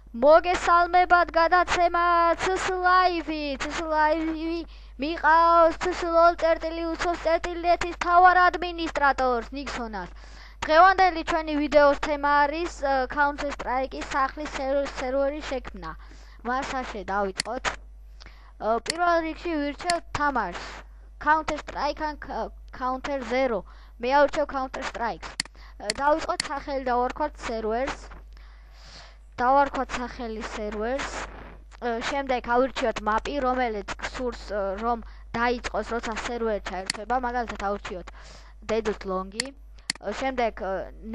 მოგესალმებათ გადაცემა CSLive მიყავს CSLOL.USOS.NET-ის მთავარ ადმინისტრატორს ნიქსონას. დღევანდელი ჩვენი ვიდეოს თემა არის Counter Strike-ის სახლის სერვერის შექმნა. მასაშე დავიწყოთ. პირველ რიგში ვირჩევთ თამაშს. Counter Strike ან Counter Zero. მე ავირჩევ Counter Strike-ს. დავიწყოთ სახელი დავარქვათ servers. დავარქვათ სახელი servers. შემდეგ ავირჩიოთ map-ი, რომელიც გსურს რომ დაიწყოს, როცა server ჩაერთვება, მაგალითად ავირჩიოთ dead long-ი. შემდეგ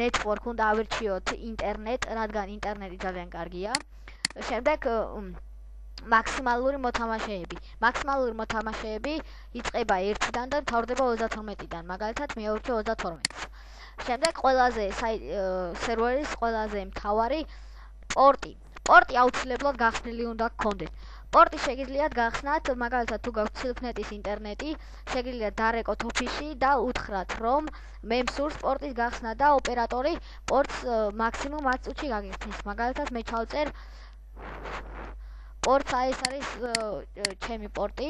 network უნდა ავირჩიოთ internet, რადგან ინტერნეტი ძალიან კარგია. შემდეგ მაქსიმალური მოთამაშეები. მაქსიმალური მოთამაშეები იწყება 1-დან და მთავრდება 32-დან. მაგალითად მე ავირჩევ 32-ს. შემდეგ ყველაზე სერვერის ყველაზე მთავარი პორტი. პორტი აუცილებლად გახსნილი უნდა გქონდეთ. პორტი შეგიძლიათ გახსნათ, მაგალითად თუ გაქვთ Silk.net-ის ინტერნეტი, შეგიძლიათ დარეკოთ ოფისში და უთხრათ, რომ მე მსურს პორტის გახსნა და ოპერატორი პორტს მაქსიმუმ 10 წუთში გაგიხსნის. მაგალითად მე ჩავწერ პორტს, ეს არის ჩემი პორტი,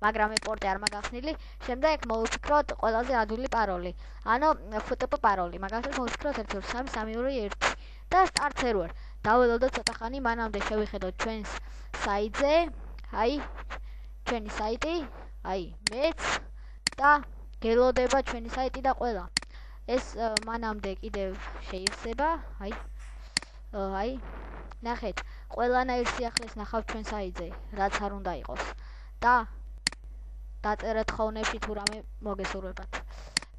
მაგრამ მე პორტი არ მაგახსნილი. შემდეგ მოვიფიქროთ ყველაზე ადვილი პაროლი, ანუ FTP პაროლი. მაგალითად მოვიფიქროთ 12332 და start server. დაველოდოთ ცოტა ხანი, მანამდე შევიხედოთ ჩვენს საიტზე, ჩვენი საიტი, მეც და გელოდება ჩვენი საიტი და ყველა. ეს მანამდე კიდევ შეიძლება, ნახეთ, ყველანაირ სიახლეს ნახავთ ჩვენ საიტზე, რაც არ უნდა იყოს. და დაწერეთ ხოვნებში თუ რამე მოგესურვებათ.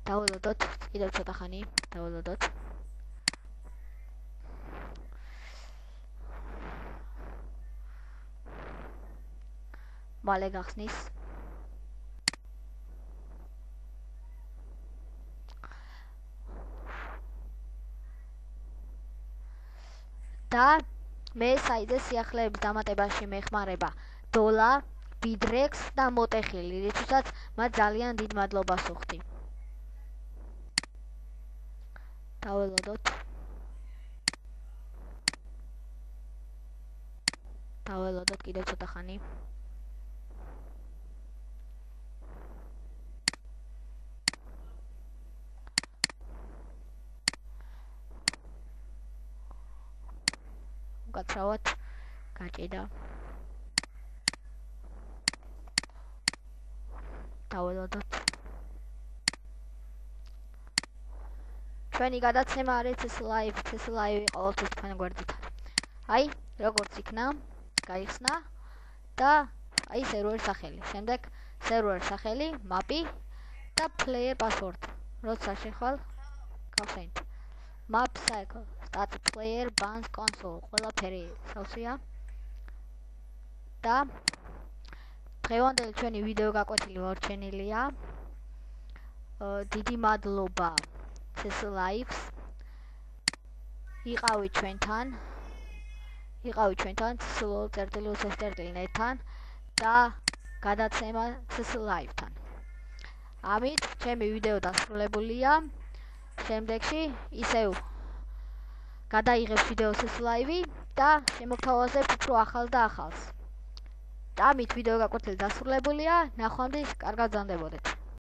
დაველოდოთ კიდევ ცოტა ხანი, დაველოდოთ. მალე გახსნის. და მე საიტზე სიახლეების დამატებაში მეხმარება დოლა, ბიდრექს და მოტეხილი, რითაც მათ ძალიან დიდ მადლობას ვუხდი. დაველოდოთ. დაველოდოთ კიდევ ცოტა ხანი. გაცრავათ, გაჭიდა. დაველოდოთ. ჩვენი გადაცემა არის CSLive ყოველთვის თქვენ გვერდით. როგორც იქნა, გაიხსნა და სერვერის სახელი. შემდეგ სერვერის სახელი, map-ი და player password. როცა შეხვალ, გავხსენით. map cycle, static player, bans console, ყველაფერი სავსეა. და დღევანდელი ჩვენი ვიდეო გაკვეთილი მორჩენილია. დიდი მადლობა CSLive-ს. იყავით ჩვენთან CSLOL.USOS.NET-თან და გადაცემა CSLive-თან. ამით ჩემი ვიდეო დასრულებულია. შემდეგში ისევ გადაიღებს ვიდეო CSLive და შემოგთავაზებთ უფრო ახალ და ახალს. ამით ვიდეო გაკვეთილი დასრულებულია. ნახვამდის, კარგად გრძანდებოდეთ.